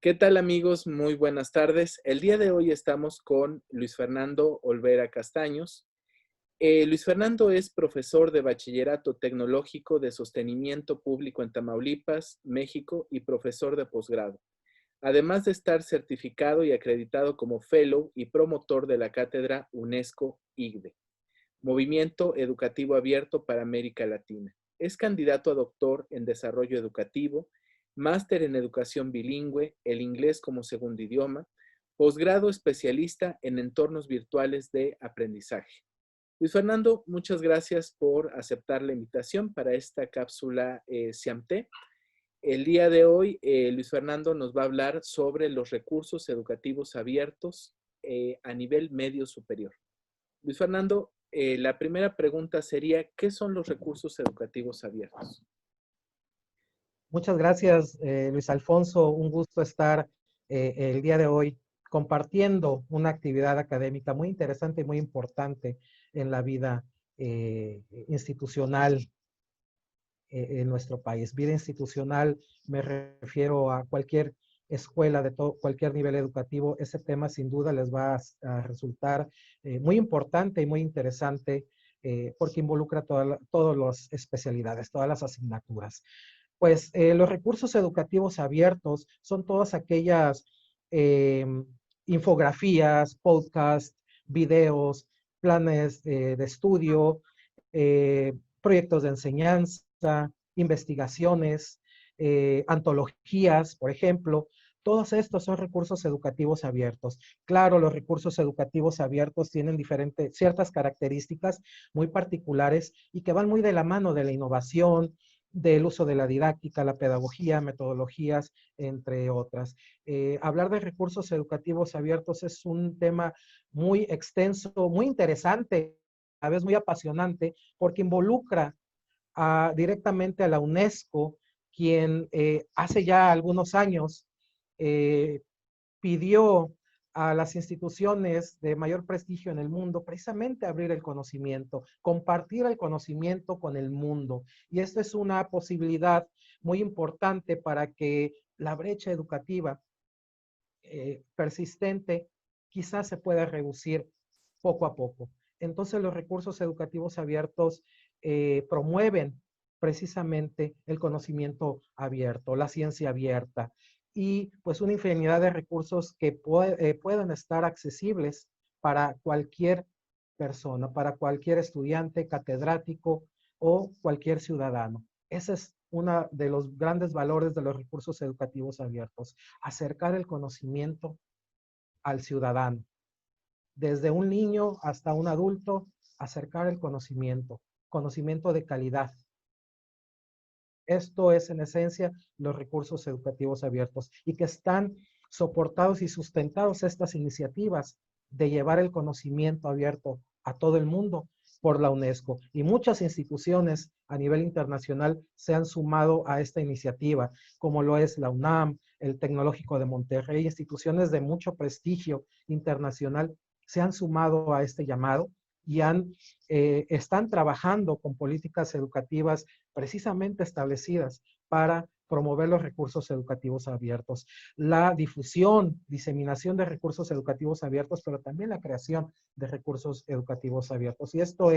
¿Qué tal amigos? Muy buenas tardes. El día de hoy estamos con Luis Fernando Olvera Castaños. Luis Fernando es profesor de Bachillerato Tecnológico de Sostenimiento Público en Tamaulipas, México y profesor de posgrado. Además de estar certificado y acreditado como fellow y promotor de la cátedra UNESCO IGDE, Movimiento Educativo Abierto para América Latina. Es candidato a doctor en Desarrollo Educativo, máster en Educación Bilingüe, el inglés como segundo idioma, posgrado especialista en entornos virtuales de aprendizaje. Luis Fernando, muchas gracias por aceptar la invitación para esta cápsula SIAMTE. El día de hoy, Luis Fernando nos va a hablar sobre los recursos educativos abiertos a nivel medio superior. Luis Fernando, la primera pregunta sería, ¿qué son los recursos educativos abiertos? Muchas gracias, Luis Alfonso. Un gusto estar el día de hoy compartiendo una actividad académica muy interesante y muy importante en la vida institucional en nuestro país. Vida institucional, me refiero a cualquier escuela de cualquier nivel educativo. Ese tema sin duda les va a resultar muy importante y muy interesante porque involucra todas las especialidades, todas las asignaturas. Pues los recursos educativos abiertos son todas aquellas eh, infografías, podcasts, videos, planes de estudio, proyectos de enseñanza, investigaciones, antologías, por ejemplo. Todos estos son recursos educativos abiertos. Claro, los recursos educativos abiertos tienen ciertas características muy particulares y que van muy de la mano de la innovación, del uso de la didáctica, la pedagogía, metodologías, entre otras. Hablar de recursos educativos abiertos es un tema muy extenso, muy interesante, a veces muy apasionante, porque involucra directamente a la UNESCO, quien hace ya algunos años eh, pidió a las instituciones de mayor prestigio en el mundo precisamente abrir el conocimiento, compartir el conocimiento con el mundo. Y esto es una posibilidad muy importante para que la brecha educativa persistente quizás se pueda reducir poco a poco. Entonces los recursos educativos abiertos promueven precisamente el conocimiento abierto, la ciencia abierta y pues una infinidad de recursos que puedan estar accesibles para cualquier persona, para cualquier estudiante, catedrático o cualquier ciudadano. Ese es uno de los grandes valores de los recursos educativos abiertos, acercar el conocimiento al ciudadano. Desde un niño hasta un adulto, acercar el conocimiento de calidad. Esto es en esencia los recursos educativos abiertos y que están soportados y sustentados estas iniciativas de llevar el conocimiento abierto a todo el mundo por la UNESCO. Y muchas instituciones a nivel internacional se han sumado a esta iniciativa, como lo es la UNAM, el Tecnológico de Monterrey, instituciones de mucho prestigio internacional se han sumado a este llamado y están trabajando con políticas educativas precisamente establecidas para promover los recursos educativos abiertos, la difusión, diseminación de recursos educativos abiertos, pero también la creación de recursos educativos abiertos. Y esto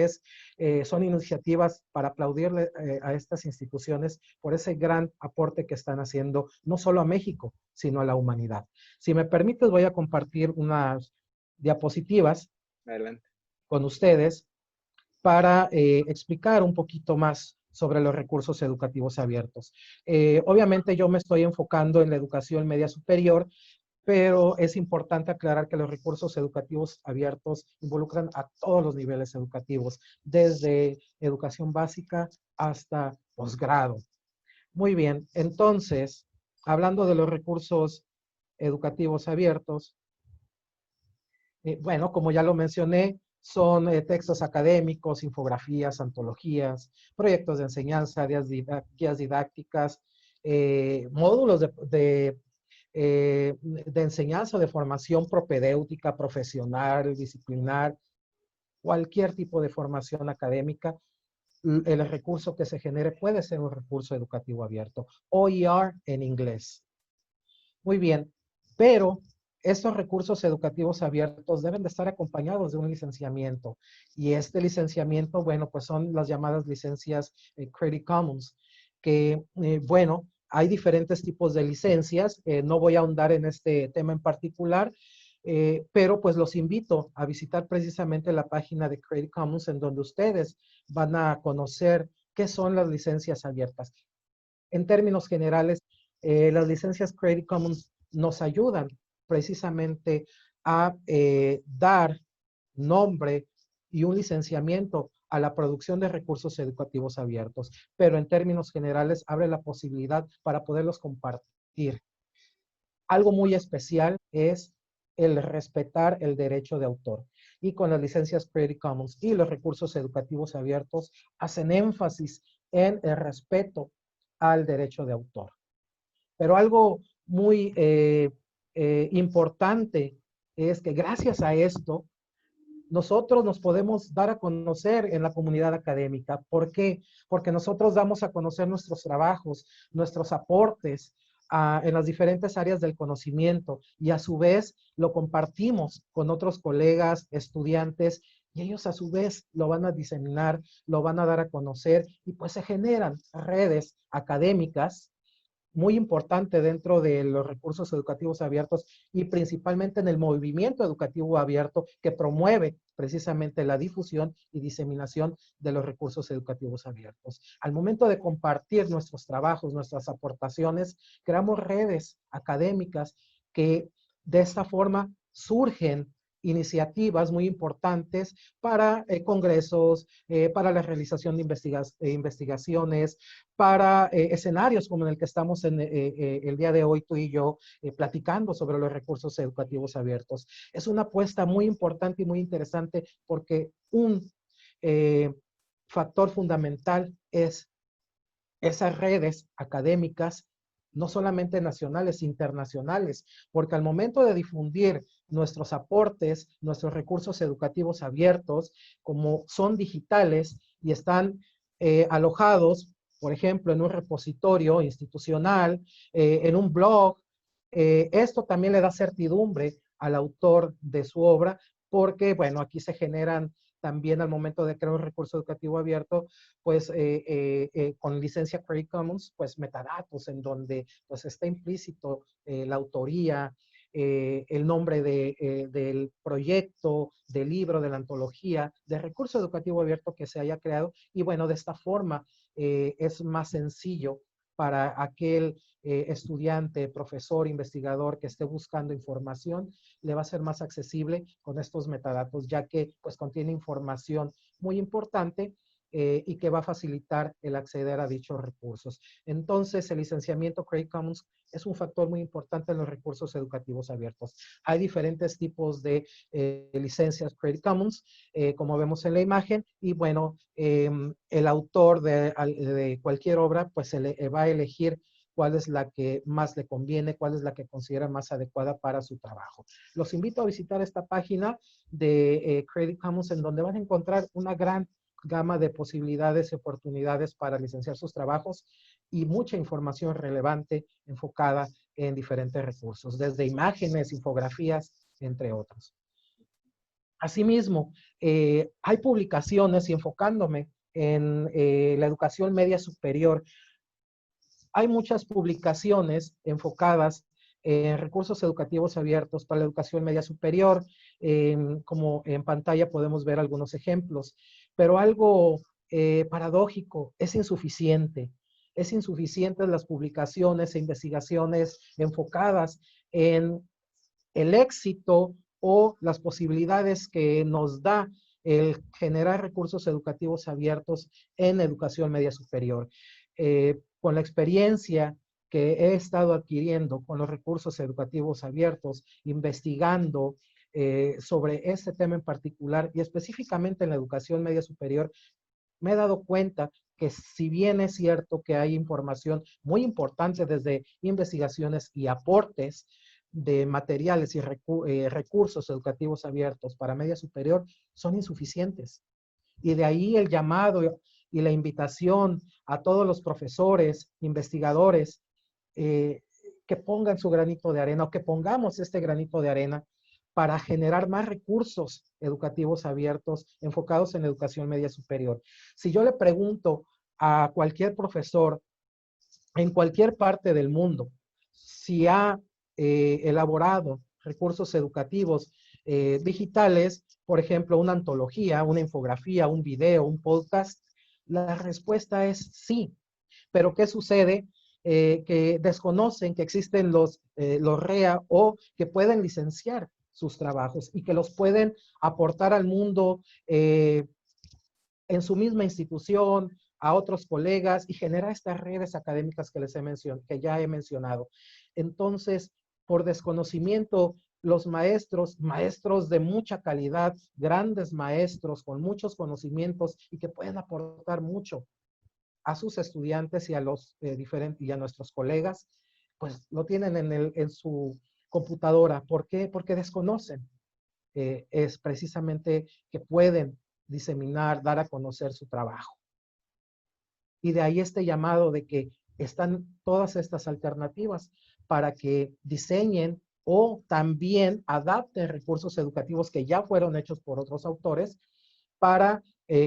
son iniciativas para aplaudirle a estas instituciones por ese gran aporte que están haciendo, no solo a México, sino a la humanidad. Si me permites, voy a compartir unas diapositivas Adelante. con ustedes para explicar un poquito más sobre los recursos educativos abiertos. Obviamente yo me estoy enfocando en la educación media superior, pero es importante aclarar que los recursos educativos abiertos involucran a todos los niveles educativos, desde educación básica hasta posgrado. Muy bien, entonces, hablando de los recursos educativos abiertos, bueno, como ya lo mencioné, son textos académicos, infografías, antologías, proyectos de enseñanza, guías didácticas, módulos de enseñanza, de formación propedéutica, profesional, disciplinar, cualquier tipo de formación académica. El recurso que se genere puede ser un recurso educativo abierto, OER en inglés. Muy bien, pero estos recursos educativos abiertos deben de estar acompañados de un licenciamiento. Y este licenciamiento, bueno, pues son las llamadas licencias Creative Commons, que, bueno, hay diferentes tipos de licencias. No voy a ahondar en este tema en particular, pero pues los invito a visitar precisamente la página de Creative Commons, en donde ustedes van a conocer qué son las licencias abiertas. En términos generales, las licencias Creative Commons nos ayudan precisamente a dar nombre y un licenciamiento a la producción de recursos educativos abiertos, pero en términos generales abre la posibilidad para poderlos compartir. Algo muy especial es el respetar el derecho de autor. Y con las licencias Creative Commons y los recursos educativos abiertos hacen énfasis en el respeto al derecho de autor. Pero algo muy importante es que gracias a esto, nosotros nos podemos dar a conocer en la comunidad académica. ¿Por qué? Porque nosotros damos a conocer nuestros trabajos, nuestros aportes en las diferentes áreas del conocimiento y a su vez lo compartimos con otros colegas, estudiantes, y ellos a su vez lo van a diseminar, lo van a dar a conocer y pues se generan redes académicas muy importante dentro de los recursos educativos abiertos y principalmente en el movimiento educativo abierto que promueve precisamente la difusión y diseminación de los recursos educativos abiertos. Al momento de compartir nuestros trabajos, nuestras aportaciones, creamos redes académicas que de esta forma surgen iniciativas muy importantes para congresos, para la realización de investigaciones, para escenarios como en el que estamos el día de hoy tú y yo platicando sobre los recursos educativos abiertos. Es una apuesta muy importante y muy interesante porque un factor fundamental es esas redes académicas, no solamente nacionales, internacionales, porque al momento de difundir nuestros aportes, nuestros recursos educativos abiertos, como son digitales y están alojados, por ejemplo, en un repositorio institucional, en un blog, esto también le da certidumbre al autor de su obra, porque, bueno, aquí se generan también al momento de crear un recurso educativo abierto, pues con licencia Creative Commons, pues metadatos en donde pues está implícito la autoría, el nombre del proyecto, del libro, de la antología, del recurso educativo abierto que se haya creado. Y bueno, de esta forma es más sencillo para aquel estudiante, profesor, investigador que esté buscando información, le va a ser más accesible con estos metadatos, ya que pues contiene información muy importante y que va a facilitar el acceder a dichos recursos. Entonces, el licenciamiento Creative Commons es un factor muy importante en los recursos educativos abiertos. Hay diferentes tipos de licencias Creative Commons, como vemos en la imagen, y bueno, el autor de cualquier obra, pues se le va a elegir cuál es la que más le conviene, cuál es la que considera más adecuada para su trabajo. Los invito a visitar esta página de Creative Commons, en donde van a encontrar una gran gama de posibilidades y oportunidades para licenciar sus trabajos y mucha información relevante enfocada en diferentes recursos, desde imágenes, infografías, entre otros. Asimismo, hay publicaciones y enfocándome en la educación media superior, hay muchas publicaciones enfocadas en recursos educativos abiertos para la educación media superior. Como en pantalla podemos ver algunos ejemplos, pero algo paradójico, es insuficiente. Es insuficiente las publicaciones e investigaciones enfocadas en el éxito o las posibilidades que nos da el generar recursos educativos abiertos en educación media superior. Con la experiencia que he estado adquiriendo con los recursos educativos abiertos, investigando sobre este tema en particular y específicamente en la educación media superior, me he dado cuenta que si bien es cierto que hay información muy importante desde investigaciones y aportes de materiales y recursos educativos abiertos para media superior, son insuficientes. Y de ahí el llamado y la invitación a todos los profesores, investigadores, que pongan su granito de arena o que pongamos este granito de arena para generar más recursos educativos abiertos enfocados en educación media superior. Si yo le pregunto a cualquier profesor en cualquier parte del mundo si ha elaborado recursos educativos digitales, por ejemplo, una antología, una infografía, un video, un podcast, la respuesta es sí. Pero ¿qué sucede? Que desconocen que existen los REA o que pueden licenciar sus trabajos y que los pueden aportar al mundo en su misma institución, a otros colegas y generar estas redes académicas que ya he mencionado. Entonces, por desconocimiento, los maestros, maestros de mucha calidad, grandes maestros con muchos conocimientos y que pueden aportar mucho a sus estudiantes y a los y a nuestros colegas, pues lo tienen en su computadora. ¿Por qué? Porque desconocen. Es precisamente que pueden diseminar, dar a conocer su trabajo. Y de ahí este llamado de que están todas estas alternativas para que diseñen o también adapten recursos educativos que ya fueron hechos por otros autores para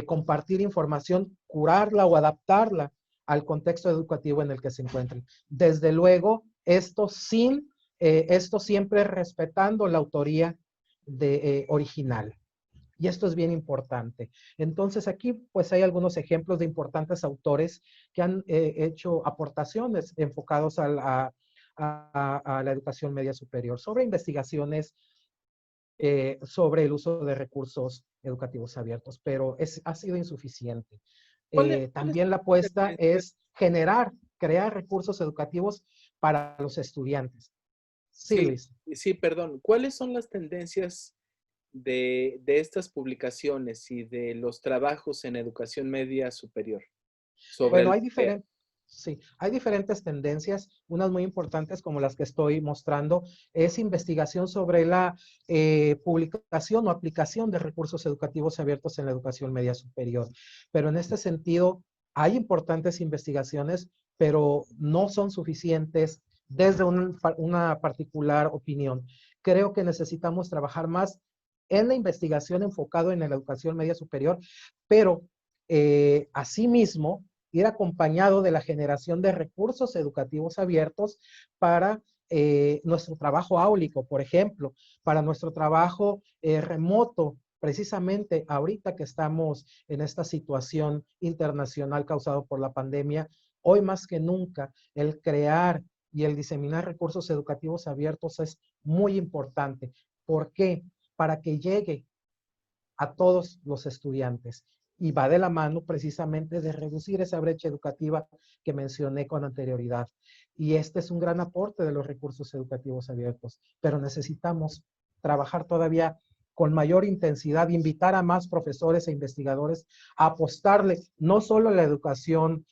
compartir información, curarla o adaptarla al contexto educativo en el que se encuentren. Desde luego, esto siempre respetando la autoría original. Y esto es bien importante. Entonces aquí pues hay algunos ejemplos de importantes autores que han hecho aportaciones enfocados a la educación media superior sobre investigaciones sobre el uso de recursos educativos abiertos, pero ha sido insuficiente. ¿Cuáles También son la las apuesta tendencias? es crear recursos educativos para los estudiantes. Sí, Sí, Luis. sí, perdón. ¿Cuáles son las tendencias de estas publicaciones y de los trabajos en educación media superior sobre Bueno, el TEA? sí, hay diferentes tendencias, unas muy importantes como las que estoy mostrando, es investigación sobre la publicación o aplicación de recursos educativos abiertos en la educación media superior. Pero en este sentido, hay importantes investigaciones, pero no son suficientes desde una particular opinión. Creo que necesitamos trabajar más en la investigación enfocado en la educación media superior, pero asimismo, ir acompañado de la generación de recursos educativos abiertos para nuestro trabajo áulico, por ejemplo, para nuestro trabajo remoto, precisamente ahorita que estamos en esta situación internacional causada por la pandemia, hoy más que nunca el crear y el diseminar recursos educativos abiertos es muy importante. ¿Por qué? Para que llegue a todos los estudiantes y va de la mano precisamente de reducir esa brecha educativa que mencioné con anterioridad. Y este es un gran aporte de los recursos educativos abiertos, pero necesitamos trabajar todavía con mayor intensidad, invitar a más profesores e investigadores a apostarle no solo a la educación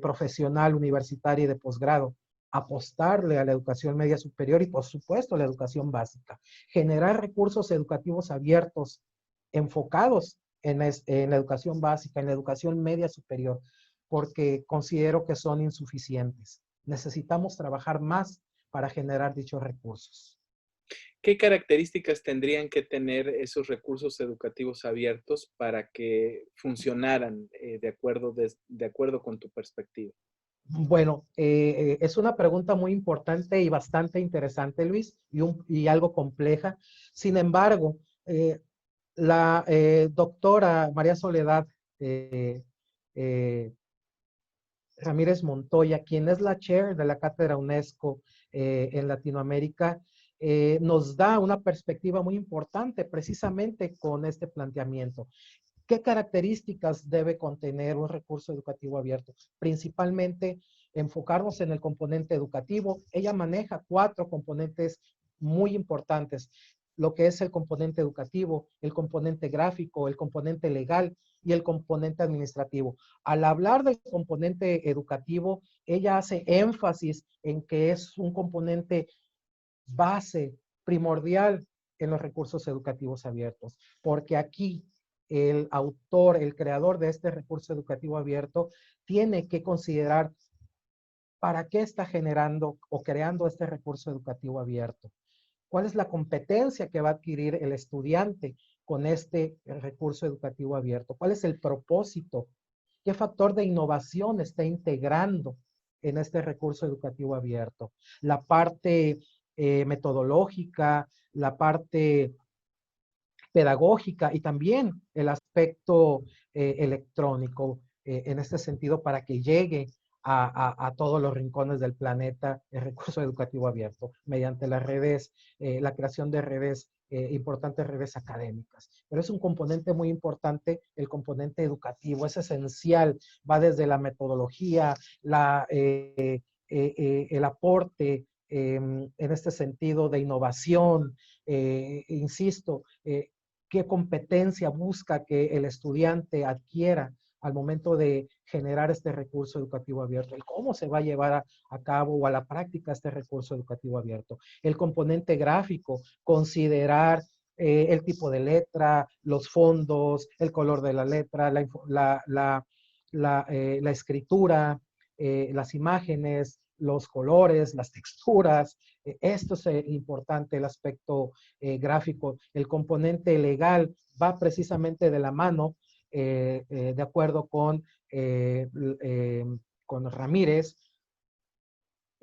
profesional, universitaria y de posgrado, apostarle a la educación media superior y por supuesto a la educación básica, generar recursos educativos abiertos enfocados en la educación básica, en la educación media superior, porque considero que son insuficientes. Necesitamos trabajar más para generar dichos recursos. ¿Qué características tendrían que tener esos recursos educativos abiertos para que funcionaran de acuerdo con tu perspectiva? Bueno, es una pregunta muy importante y bastante interesante, Luis, y algo compleja. Sin embargo, la doctora María Soledad eh, Ramírez Montoya, quien es la chair de la Cátedra UNESCO en Latinoamérica, nos da una perspectiva muy importante precisamente con este planteamiento. ¿Qué características debe contener un recurso educativo abierto? Principalmente enfocarnos en el componente educativo. Ella maneja 4 componentes muy importantes, lo que es el componente educativo, el componente gráfico, el componente legal y el componente administrativo. Al hablar del componente educativo, ella hace énfasis en que es un componente base, primordial en los recursos educativos abiertos, porque aquí el autor, el creador de este recurso educativo abierto, tiene que considerar ¿para qué está generando o creando este recurso educativo abierto? ¿Cuál es la competencia que va a adquirir el estudiante con este recurso educativo abierto? ¿Cuál es el propósito? ¿Qué factor de innovación está integrando en este recurso educativo abierto? La parte metodológica, la parte pedagógica y también el aspecto electrónico en este sentido para que llegue a todos los rincones del planeta el recurso educativo abierto mediante las redes, la creación de redes, importantes redes académicas. Pero es un componente muy importante, el componente educativo, es esencial, va desde la metodología, el aporte en este sentido de innovación, insisto, qué competencia busca que el estudiante adquiera al momento de generar este recurso educativo abierto, el cómo se va a llevar a cabo o a la práctica este recurso educativo abierto. El componente gráfico, considerar el tipo de letra, los fondos, el color de la letra, la escritura, las imágenes, los colores, las texturas. Esto es importante, el aspecto gráfico. El componente legal va precisamente de la mano, de acuerdo con Ramírez,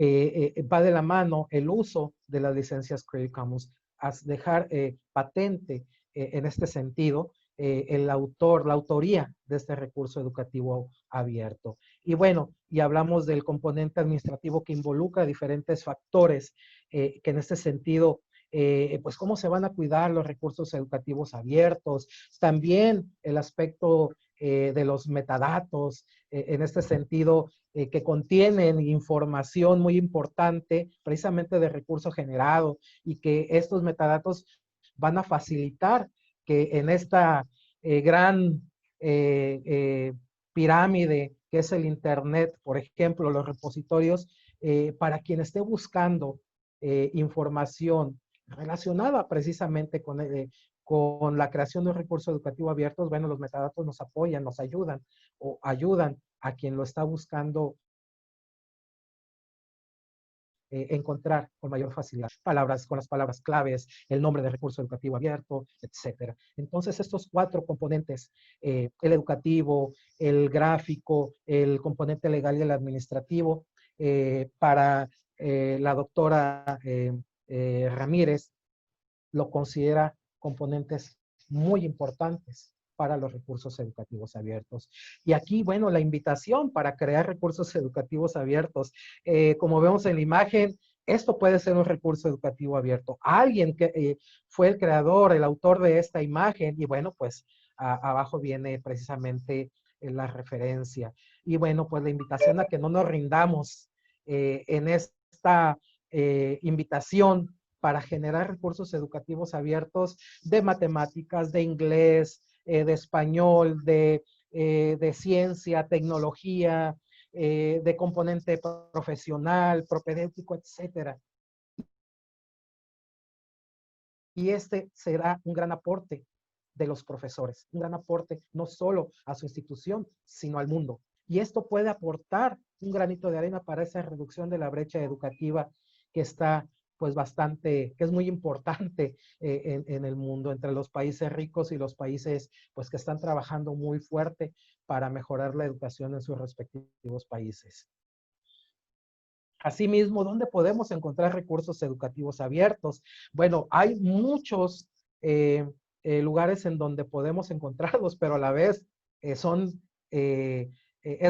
va de la mano el uso de las licencias Creative Commons, a dejar patente en este sentido el autor, la autoría de este recurso educativo abierto. Y bueno, y hablamos del componente administrativo que involucra diferentes factores que en este sentido pues cómo se van a cuidar los recursos educativos abiertos, también el aspecto de los metadatos, en este sentido, que contienen información muy importante, precisamente de recurso generado, y que estos metadatos van a facilitar que en esta gran pirámide que es el Internet, por ejemplo, los repositorios, para quien esté buscando información relacionada precisamente con la creación de un recurso educativo abierto, bueno, los metadatos nos apoyan, nos ayudan o ayudan a quien lo está buscando encontrar con mayor facilidad palabras, con las palabras claves, el nombre del recurso educativo abierto, etcétera. Entonces, estos 4 componentes, el educativo, el gráfico, el componente legal y el administrativo, para la doctora Ramírez, lo considera componentes muy importantes para los recursos educativos abiertos. Y aquí, bueno, la invitación para crear recursos educativos abiertos. Como vemos en la imagen, esto puede ser un recurso educativo abierto. Alguien que fue el creador, el autor de esta imagen, y bueno, pues abajo viene precisamente la referencia. Y bueno, pues la invitación a que no nos rindamos en esta invitación para generar recursos educativos abiertos de matemáticas, de inglés, de español, de ciencia, tecnología, de componente profesional, propedéutico, etcétera. Y este será un gran aporte de los profesores, un gran aporte no solo a su institución, sino al mundo. Y esto puede aportar un granito de arena para esa reducción de la brecha educativa que está pues bastante, que es muy importante en el mundo, entre los países ricos y los países pues que están trabajando muy fuerte para mejorar la educación en sus respectivos países. Asimismo, ¿dónde podemos encontrar recursos educativos abiertos? Bueno, hay muchos lugares en donde podemos encontrarlos, pero a la vez es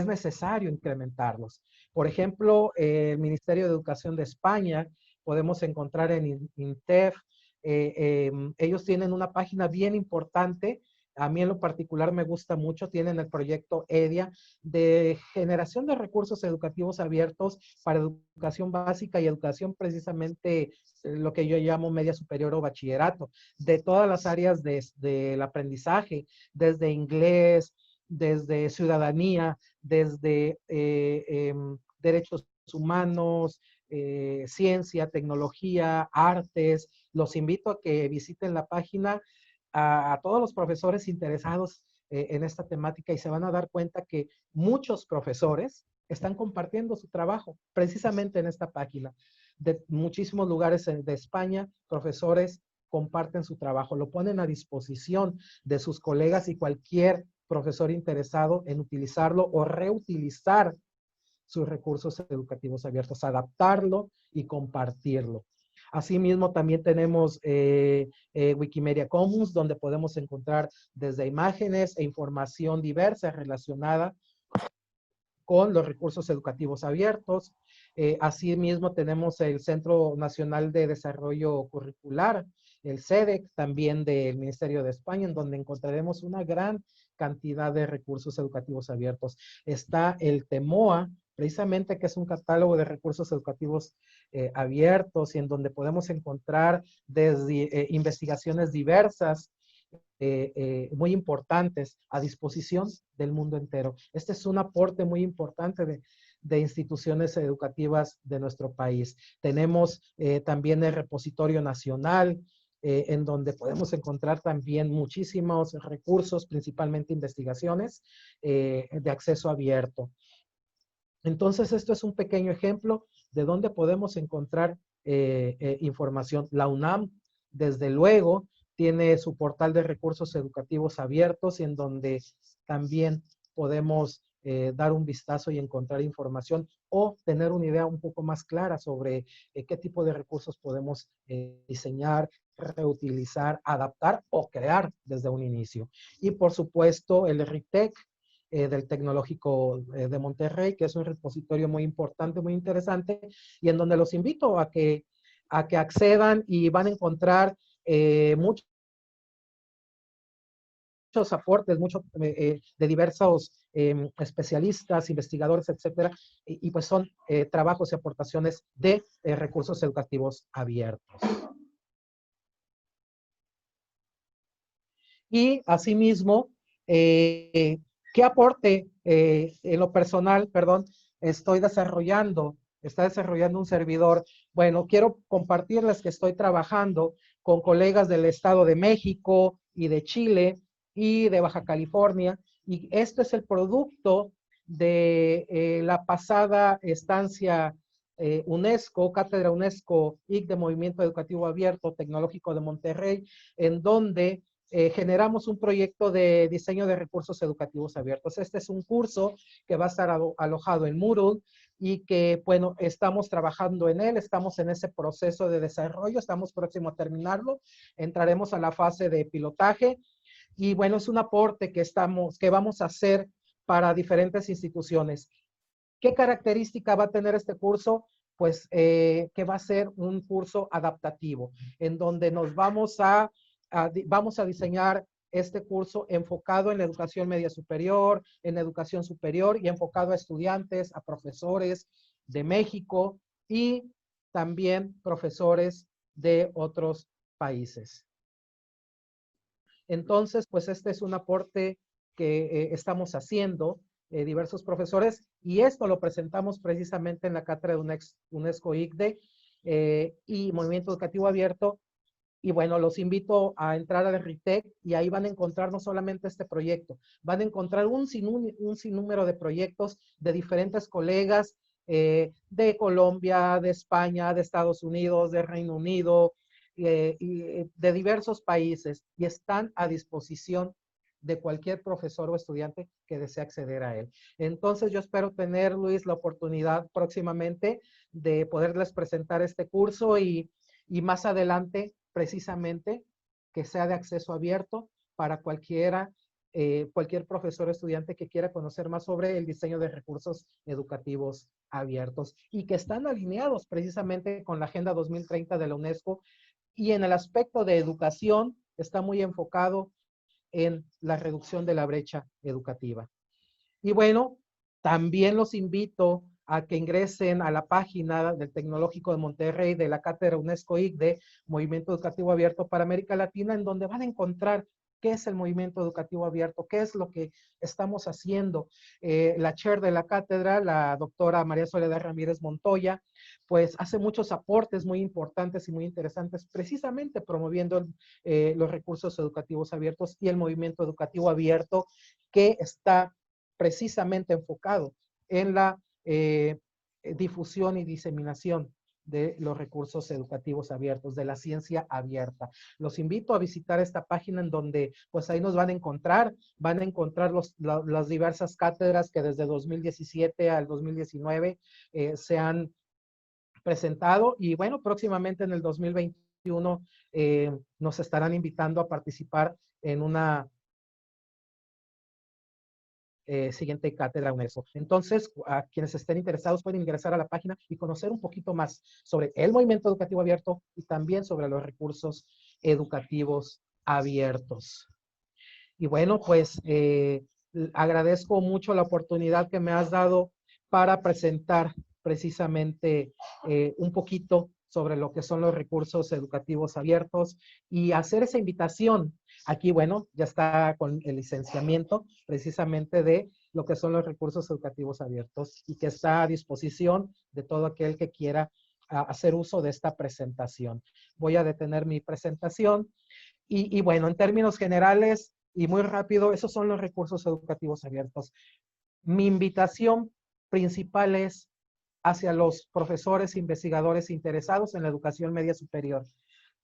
necesario incrementarlos. Por ejemplo, el Ministerio de Educación de España, podemos encontrar en INTEF, ellos tienen una página bien importante. A mí en lo particular me gusta mucho, tienen el proyecto EDIA de generación de recursos educativos abiertos para educación básica y educación precisamente lo que yo llamo media superior o bachillerato, de todas las áreas del aprendizaje, desde inglés, desde ciudadanía, desde derechos humanos, ciencia, tecnología, artes. Los invito a que visiten la página, a todos los profesores interesados en esta temática, y se van a dar cuenta que muchos profesores están compartiendo su trabajo precisamente en esta página. De muchísimos lugares de España, profesores comparten su trabajo, lo ponen a disposición de sus colegas y cualquier profesor interesado en utilizarlo o reutilizar sus recursos educativos abiertos, adaptarlo y compartirlo. Asimismo, también tenemos Wikimedia Commons, donde podemos encontrar desde imágenes e información diversa relacionada con los recursos educativos abiertos. Asimismo, tenemos el Centro Nacional de Desarrollo Curricular, el CEDEC, también del Ministerio de España, en donde encontraremos una gran cantidad de recursos educativos abiertos. Está el TEMOA, precisamente que es un catálogo de recursos educativos abiertos y en donde podemos encontrar desde investigaciones diversas muy importantes a disposición del mundo entero. Este es un aporte muy importante de instituciones educativas de nuestro país. Tenemos también el repositorio nacional, en donde podemos encontrar también muchísimos recursos, principalmente investigaciones de acceso abierto. Entonces, esto es un pequeño ejemplo de dónde podemos encontrar información. La UNAM, desde luego, tiene su portal de recursos educativos abiertos y en donde también podemos dar un vistazo y encontrar información o tener una idea un poco más clara sobre qué tipo de recursos podemos diseñar, reutilizar, adaptar o crear desde un inicio. Y por supuesto, el RITEC, del Tecnológico de Monterrey, que es un repositorio muy importante, muy interesante, y en donde los invito a que accedan y van a encontrar muchos aportes, de diversos especialistas, investigadores, etcétera, y pues son trabajos y aportaciones de recursos educativos abiertos. Y asimismo, ¿qué aporte en lo personal, perdón, está desarrollando un servidor? Bueno, quiero compartirles que estoy trabajando con colegas del Estado de México y de Chile y de Baja California, y esto es el producto de la pasada estancia UNESCO, Cátedra UNESCO IC de Movimiento Educativo Abierto Tecnológico de Monterrey, en donde generamos un proyecto de diseño de recursos educativos abiertos. Este es un curso que va a estar alojado en Moodle y que, bueno, estamos trabajando en él, estamos en ese proceso de desarrollo, estamos próximos a terminarlo, entraremos a la fase de pilotaje y, bueno, es un aporte que vamos a hacer para diferentes instituciones. ¿Qué característica va a tener este curso? Pues que va a ser un curso adaptativo, en donde nos vamos a diseñar este curso enfocado en la educación media superior, en educación superior y enfocado a estudiantes, a profesores de México y también profesores de otros países. Entonces, pues este es un aporte que estamos haciendo diversos profesores y esto lo presentamos precisamente en la cátedra de UNESCO ICDE y Movimiento Educativo Abierto. Y bueno, los invito a entrar al RITEC y ahí van a encontrar no solamente este proyecto, van a encontrar un sinnúmero de proyectos de diferentes colegas de Colombia, de España, de Estados Unidos, de Reino Unido, y de diversos países y están a disposición de cualquier profesor o estudiante que desee acceder a él. Entonces yo espero tener, Luis, la oportunidad próximamente de poderles presentar este curso y más adelante precisamente que sea de acceso abierto para cualquier profesor o estudiante que quiera conocer más sobre el diseño de recursos educativos abiertos y que están alineados precisamente con la Agenda 2030 de la UNESCO y en el aspecto de educación está muy enfocado en la reducción de la brecha educativa. Y bueno, también los invito a que ingresen a la página del Tecnológico de Monterrey de la Cátedra UNESCO ICDE, Movimiento Educativo Abierto para América Latina, en donde van a encontrar qué es el movimiento educativo abierto, qué es lo que estamos haciendo. La chair de la cátedra, la doctora María Soledad Ramírez Montoya, pues hace muchos aportes muy importantes y muy interesantes, precisamente promoviendo los recursos educativos abiertos y el movimiento educativo abierto que está precisamente enfocado en la difusión y diseminación de los recursos educativos abiertos, de la ciencia abierta. Los invito a visitar esta página en donde pues ahí nos van a encontrar las diversas cátedras que desde 2017 al 2019 se han presentado y bueno, próximamente en el 2021 nos estarán invitando a participar en una siguiente cátedra UNESCO. Entonces, a quienes estén interesados pueden ingresar a la página y conocer un poquito más sobre el movimiento educativo abierto y también sobre los recursos educativos abiertos. Y bueno, pues agradezco mucho la oportunidad que me has dado para presentar precisamente un poquito sobre lo que son los recursos educativos abiertos y hacer esa invitación. Aquí, bueno, ya está con el licenciamiento precisamente de lo que son los recursos educativos abiertos y que está a disposición de todo aquel que quiera hacer uso de esta presentación. Voy a detener mi presentación y bueno, en términos generales y muy rápido, esos son los recursos educativos abiertos. Mi invitación principal es hacia los profesores e investigadores interesados en la educación media superior,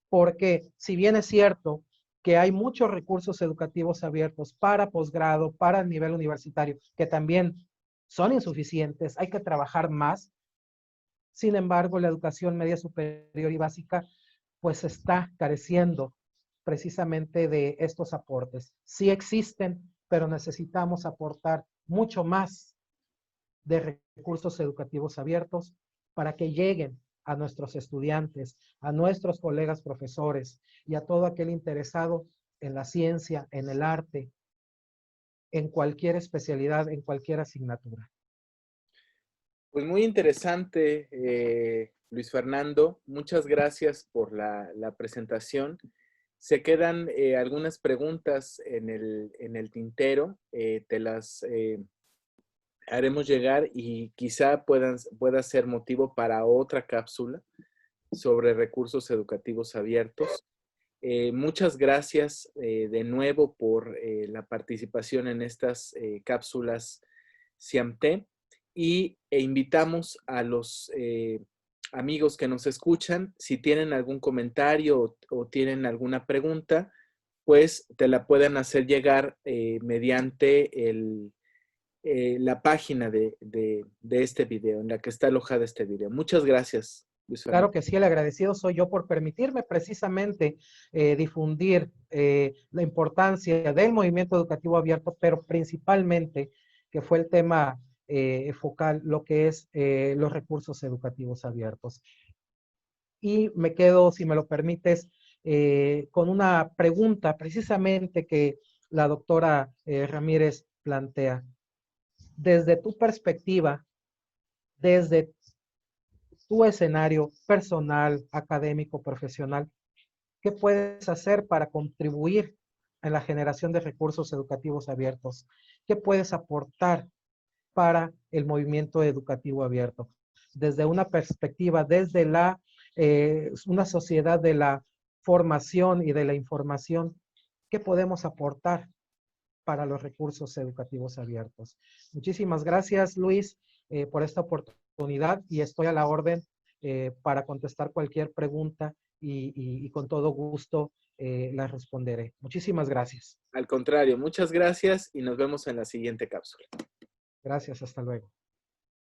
porque si bien es cierto que hay muchos recursos educativos abiertos para posgrado, para el nivel universitario, que también son insuficientes, hay que trabajar más. Sin embargo, la educación media superior y básica pues está careciendo precisamente de estos aportes. Sí existen, pero necesitamos aportar mucho más de recursos educativos abiertos para que lleguen a nuestros estudiantes, a nuestros colegas profesores y a todo aquel interesado en la ciencia, en el arte, en cualquier especialidad, en cualquier asignatura. Pues muy interesante, Luis Fernando. Muchas gracias por la presentación. Se quedan algunas preguntas en el tintero. Te las haremos llegar y quizá pueda ser motivo para otra cápsula sobre recursos educativos abiertos. Muchas gracias de nuevo por la participación en estas cápsulas CIAMT e invitamos a los amigos que nos escuchan, si tienen algún comentario o tienen alguna pregunta, pues te la pueden hacer llegar mediante la página de este video, en la que está alojada este video. Muchas gracias, Luis Claro Fernando. que sí, el agradecido soy yo por permitirme precisamente difundir la importancia del movimiento educativo abierto, pero principalmente, que fue el tema focal, lo que es los recursos educativos abiertos. Y me quedo, si me lo permites, con una pregunta precisamente que la doctora Ramírez plantea. Desde tu perspectiva, desde tu escenario personal, académico, profesional, ¿qué puedes hacer para contribuir en la generación de recursos educativos abiertos? ¿Qué puedes aportar para el movimiento educativo abierto? Desde una perspectiva, desde una sociedad de la formación y de la información, ¿qué podemos aportar para los recursos educativos abiertos? Muchísimas gracias, Luis, por esta oportunidad y estoy a la orden para contestar cualquier pregunta y con todo gusto las responderé. Muchísimas gracias. Al contrario, muchas gracias y nos vemos en la siguiente cápsula. Gracias, hasta luego.